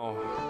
Oh.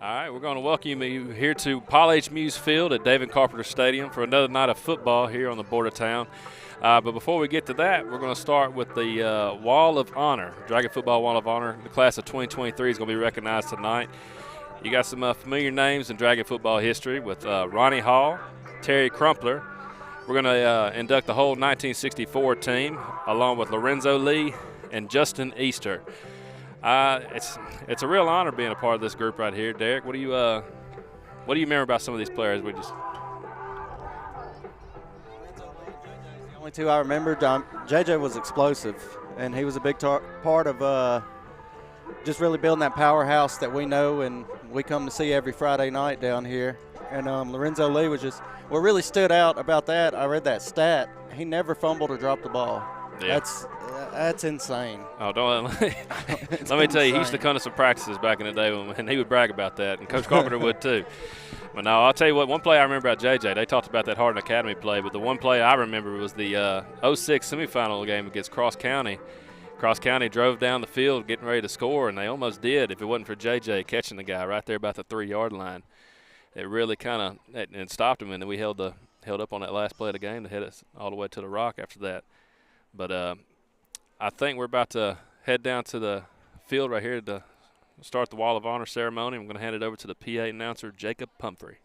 All right, we're going to welcome you here to Paul H. Muse Field at David Carpenter Stadium for another night of football here on the border town. But before we get to that, we're going to start with the Wall of Honor, Dragon Football Wall of Honor. The class of 2023 is going to be recognized tonight. You got some familiar names in Dragon football history with Ronnie Hall, Terry Crumpler. We're going to induct the whole 1964 team, along with Lorenzo Lee and Justin Easter. It's a real honor being a part of this group right here, Derek. What do you remember about some of these players? The only two I remember. JJ was explosive, and he was a big part of just really building that powerhouse that we know and we come to see every Friday night down here. And Lorenzo Lee was just what really stood out about that. I read that stat. He never fumbled or dropped the ball. Yeah. That's insane. Oh, don't let me tell you, he used to come to some practices back in the day, and he would brag about that, and Coach Carpenter would too. But no, I'll tell you what, one play I remember about JJ, they talked about that Hardin Academy play, but the one play I remember was the 06 semifinal game against Cross County. Cross County drove down the field getting ready to score, and they almost did if it wasn't for JJ catching the guy right there about the 3-yard line. It really kind of stopped him, and then we held the held up on that last play of the game to head us all the way to the rock after that. But I think we're about to head down to the field right here to start the Wall of Honor ceremony. I'm going to hand it over to the PA announcer, Jacob Pumphrey.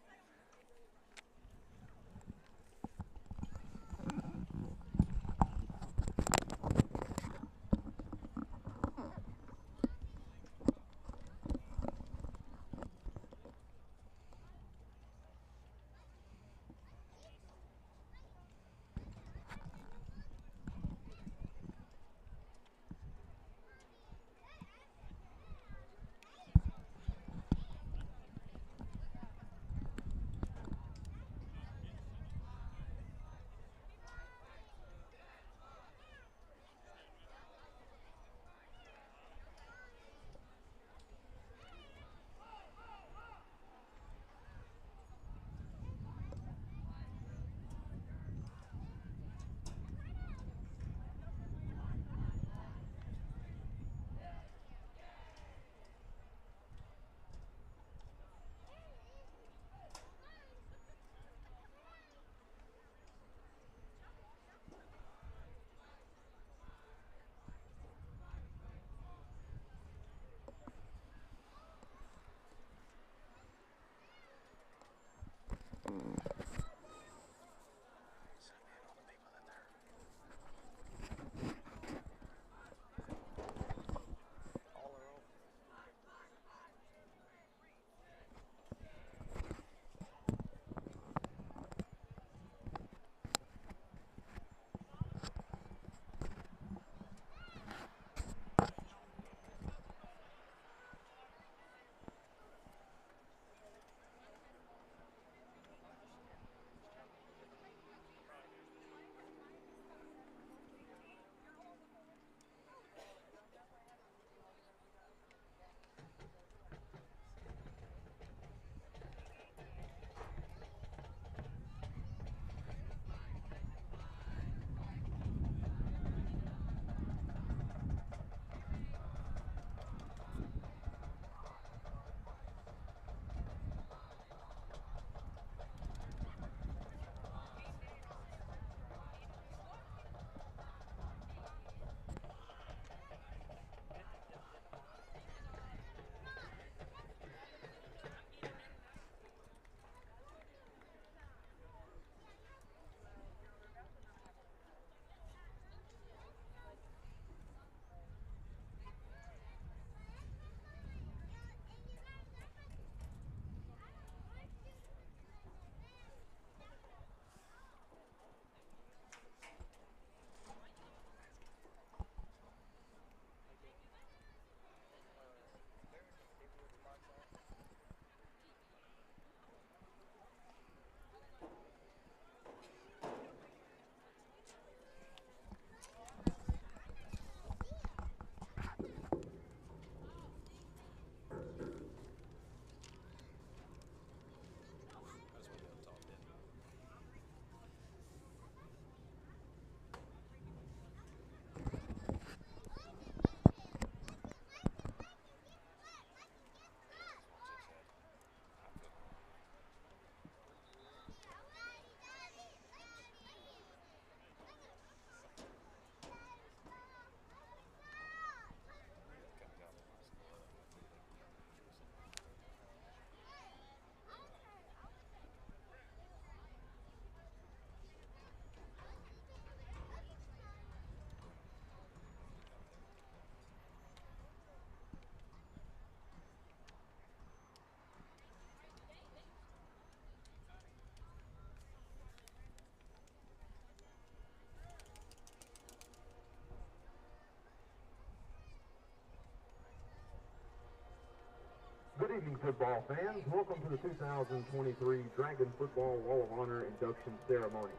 Good evening, football fans. Welcome to the 2023 Dragon Football Wall of Honor induction ceremony.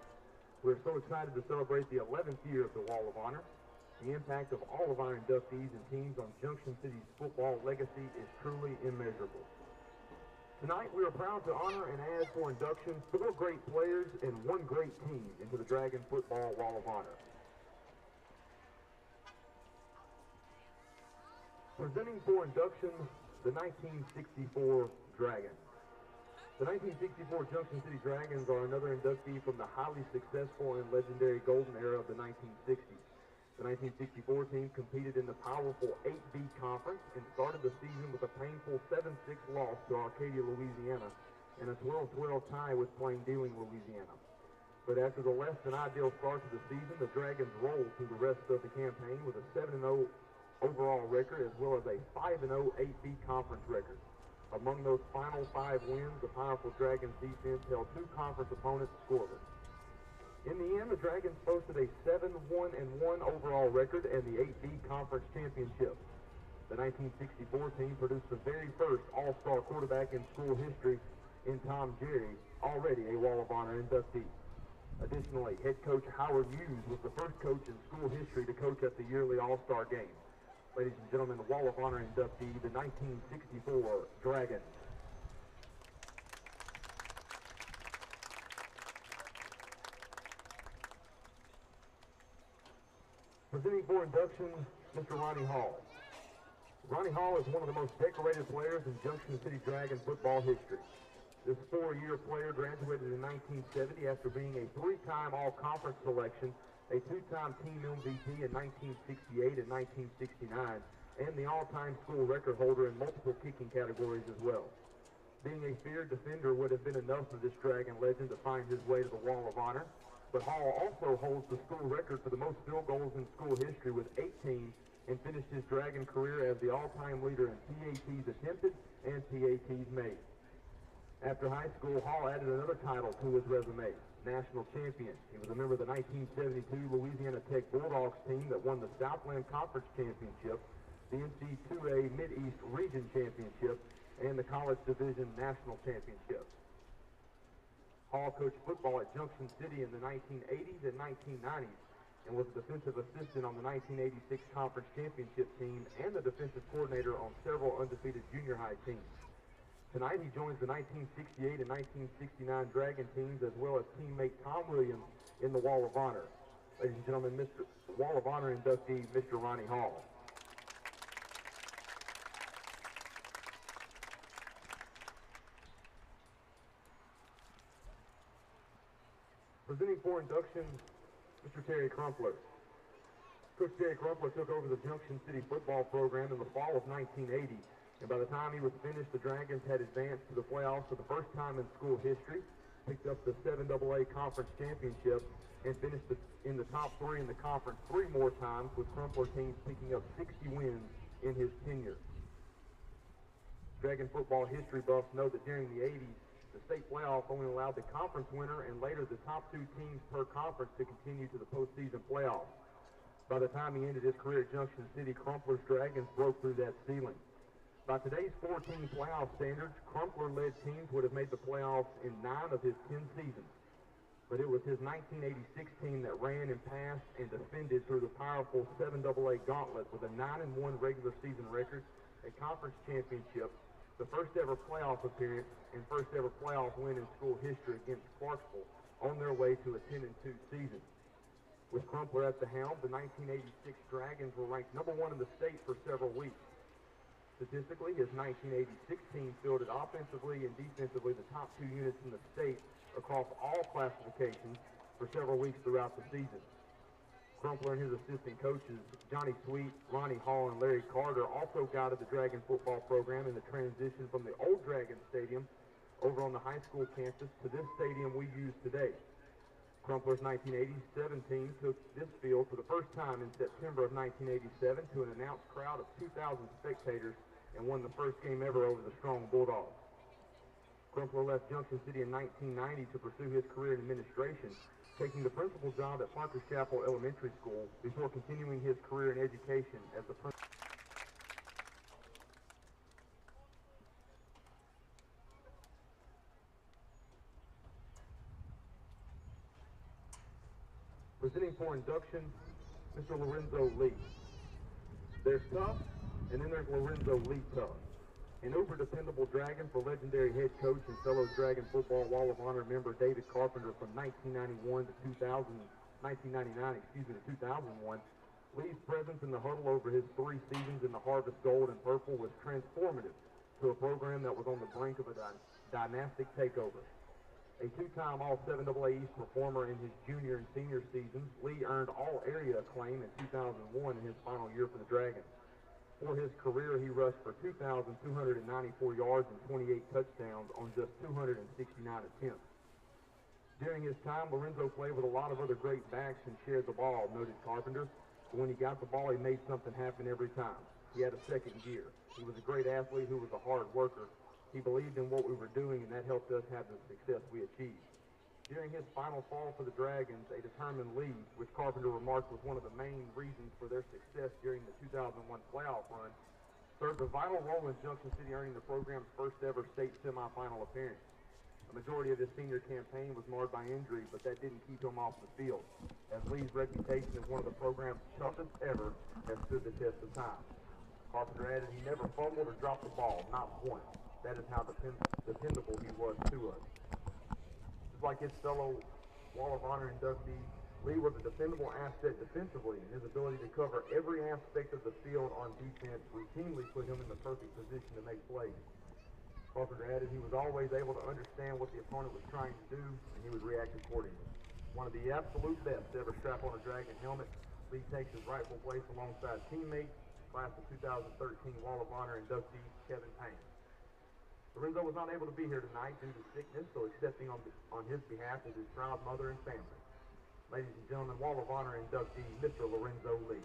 We're so excited to celebrate the 11th year of the Wall of Honor. The impact of all of our inductees and teams on Junction City's football legacy is truly immeasurable. Tonight, we are proud to honor and add for induction 4 great players and 1 great team into the Dragon Football Wall of Honor. Presenting for induction, the 1964 Dragons. The 1964 Junction City Dragons are another inductee from the highly successful and legendary golden era of the 1960s. The 1964 team competed in the powerful 8B conference and started the season with a painful 7-6 loss to Arcadia, Louisiana, and a 12-12 tie with Plain-Dealing, Louisiana. But after the less than ideal start to the season, the Dragons rolled through the rest of the campaign with a 7-0 overall record as well as a 5-0 8B conference record. Among those final 5 wins, the powerful Dragons defense held 2 conference opponents scoreless. In the end, the Dragons posted a 7-1-1 overall record and the 8B conference championship. The 1964 team produced the very first all-star quarterback in school history in Tom Jerry, already a Wall of Honor inductee. Additionally, head coach Howard Hughes was the first coach in school history to coach at the yearly all-star game. Ladies and gentlemen, the Wall of Honor inductee, the 1964 Dragons. Presenting for induction, Mr. Ronnie Hall. Ronnie Hall is one of the most decorated players in Junction City Dragon football history. This 4-year player graduated in 1970 after being a 3-time all-conference selection, a 2-time team MVP in 1968 and 1969, and the all-time school record holder in multiple kicking categories as well. Being a feared defender would have been enough for this Dragon legend to find his way to the Wall of Honor, but Hall also holds the school record for the most field goals in school history with 18 and finished his Dragon career as the all-time leader in PATs attempted and PATs made. After high school, Hall added another title to his resume, national champion. He was a member of the 1972 Louisiana Tech Bulldogs team that won the Southland Conference Championship, the NC2A Mid-East Region Championship, and the College Division National Championship. Hall coached football at Junction City in the 1980s and 1990s and was a defensive assistant on the 1986 Conference Championship team and the defensive coordinator on several undefeated junior high teams. Tonight he joins the 1968 and 1969 Dragon teams as well as teammate Tom Williams in the Wall of Honor. Ladies and gentlemen, Mr. Wall of Honor inductee, Mr. Ronnie Hall. Presenting for induction, Mr. Terry Crumpler. Coach Terry Crumpler took over the Junction City football program in the fall of 1980, and by the time he was finished, the Dragons had advanced to the playoffs for the first time in school history, picked up the 7AA Conference Championship, and finished in the top 3 in the conference 3 more times, with Crumpler teams picking up 60 wins in his tenure. Dragon football history buffs know that during the 80s, the state playoff only allowed the conference winner and later the top 2 teams per conference to continue to the postseason playoffs. By the time he ended his career at Junction City, Crumpler's Dragons broke through that ceiling. By today's 14 playoff standards, Crumpler-led teams would have made the playoffs in 9 of his 10 seasons. But it was his 1986 team that ran and passed and defended through the powerful 7AA gauntlet with a 9-1 regular season record, a conference championship, the first ever playoff appearance, and first ever playoff win in school history against Clarksville on their way to a 10-2 season. With Crumpler at the helm, the 1986 Dragons were ranked #1 in the state for several weeks. Statistically, his 1986 team fielded offensively and defensively the top 2 units in the state across all classifications for several weeks throughout the season. Crumpler and his assistant coaches, Johnny Sweet, Ronnie Hall, and Larry Carter, also guided the Dragon football program in the transition from the old Dragon Stadium over on the high school campus to this stadium we use today. Crumpler's 1987 team took this field for the first time in September of 1987 to an announced crowd of 2,000 spectators and won the first game ever over the strong Bulldogs. Crumpler left Junction City in 1990 to pursue his career in administration, taking the principal job at Parker's Chapel Elementary School before continuing his career in education as the principal. Presenting for induction, Mr. Lorenzo Lee. There's Tough, and then there's Lorenzo Lee Tough. An uber-dependable Dragon for legendary head coach and fellow Dragon football Wall of Honor member David Carpenter from 1999 to 2001. Lee's presence in the huddle over his 3 seasons in the Harvest Gold and Purple was transformative to a program that was on the brink of a dynastic takeover. A two-time All-7AA East performer in his junior and senior seasons, Lee earned all-area acclaim in 2001 in his final year for the Dragons. For his career, he rushed for 2,294 yards and 28 touchdowns on just 269 attempts. During his time, Lorenzo played with a lot of other great backs and shared the ball, noted Carpenter. But when he got the ball, he made something happen every time. He had a second gear. He was a great athlete who was a hard worker. He believed in what we were doing, and that helped us have the success we achieved. During his final fall for the Dragons, a determined Lee, which Carpenter remarked was one of the main reasons for their success during the 2001 playoff run, served a vital role in Junction City earning the program's first ever state semifinal appearance. The majority of his senior campaign was marred by injury, but that didn't keep him off the field, as Lee's reputation as one of the program's toughest ever has stood the test of time. Carpenter added he never fumbled or dropped the ball, not once. That is how dependable he was to us. Just like his fellow Wall of Honor inductee, Lee was a dependable asset defensively, and his ability to cover every aspect of the field on defense routinely put him in the perfect position to make plays. Carpenter added he was always able to understand what the opponent was trying to do, and he would react accordingly. One of the absolute best to ever strap on a Dragon helmet, Lee takes his rightful place alongside teammates, class of 2013 Wall of Honor inductee Kevin Payne. Lorenzo was not able to be here tonight due to sickness, so accepting on his behalf is his proud mother and family. Ladies and gentlemen, Wall of Honor inductee, Mr. Lorenzo Lee.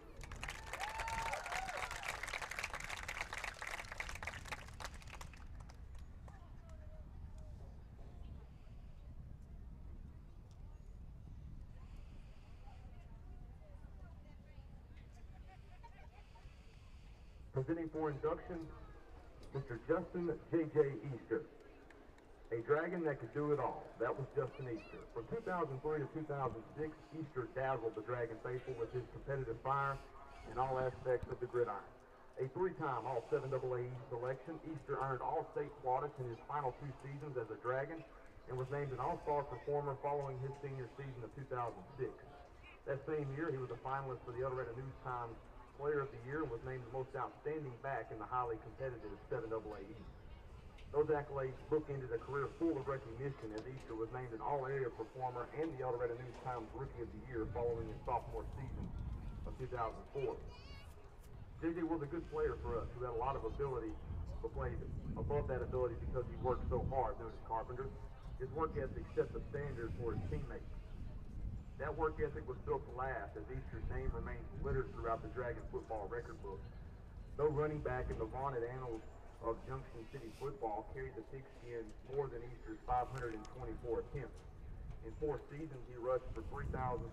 Presenting for induction, Mr. Justin J.J. Easter. A Dragon that could do it all. That was Justin Easter. From 2003 to 2006, Easter dazzled the Dragon faithful with his competitive fire in all aspects of the gridiron. A three-time All-7AA East selection, Easter earned all-state plaudits in his final two seasons as a Dragon and was named an All-Star performer following his senior season of 2006. That same year, he was a finalist for the El Dorado News-Times Player of the Year and was named the most outstanding back in the highly competitive 7AA East. Those accolades bookended a career full of recognition as Easter was named an all-area performer and the El Dorado News-Times Rookie of the Year following his sophomore season of 2004. JJ was a good player for us who had a lot of ability, but played above that ability because he worked so hard, noted Carpenter. His work ethic set the standard for his teammates. That work ethic was built to last, as Easter's name remains littered throughout the Dragon football record book. No running back in the vaunted annals of Junction City football carried the pigskin more than Easter's 524 attempts. In 4 seasons, he rushed for 3,786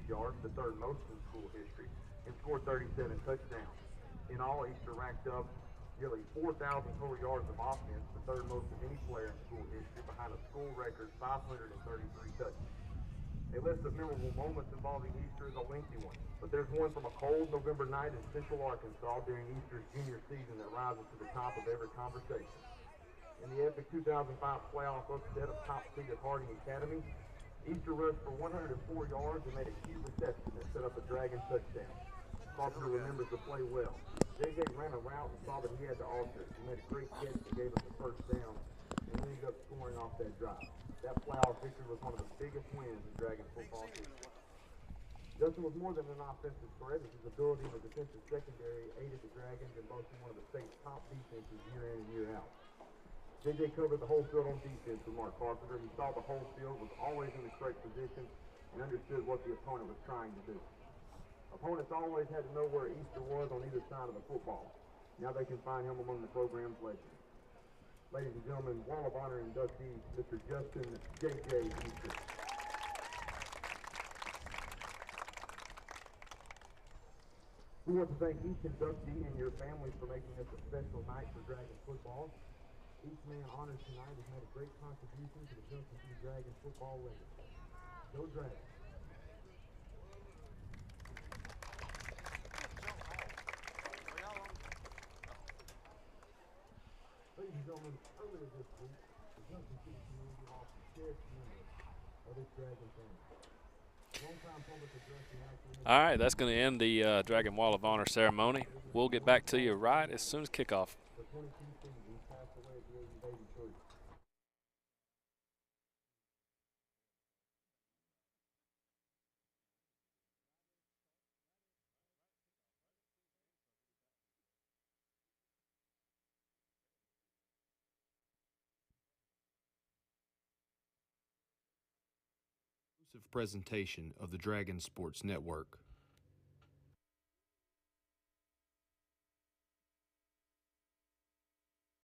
yards, the third most in school history, and scored 37 touchdowns. In all, Easter racked up nearly 4,000 total yards of offense, the third most of any player in school history, behind a school record 533 touchdowns. A list of memorable moments involving Easter is a lengthy one, but there's one from a cold November night in Central Arkansas during Easter's junior season that rises to the top of every conversation. In the epic 2005 playoff upset of top-seeded Harding Academy, Easter rushed for 104 yards and made a key reception that set up a Dragon touchdown. Carpenter remembers the play well. JJ ran a route and saw that he had to alter it. He made a great catch that gave us the first down and ended up scoring off that drive. That playoff victory was one of the biggest wins in Dragon football history. Justin was more than an offensive threat, as his ability in the defensive secondary aided the Dragons in boasting one of the state's top defenses year in and year out. JJ covered the whole field on defense with Mark Carpenter. He saw the whole field, was always in the correct position, and understood what the opponent was trying to do. Opponents always had to know where Easter was on either side of the football. Now they can find him among the program's legends. Ladies and gentlemen, Wall of Honor inductee, Mr. Justin J.J. Easter. We want to thank each inductee and your families for making this a special night for Dragon football. Each man honored tonight has made a great contribution to the Junction City Dragon football legacy. Go Dragons! Ladies and gentlemen, earlier this week, the Junction City community lost a cherished member of its Dragon family. Long-time public address announcement. All right, that's going to end the Dragon Wall of Honor ceremony. We'll get back to you right as soon as kickoff. For 22 seasons, passed away at the age of 83. Presentation of the Dragon Sports Network.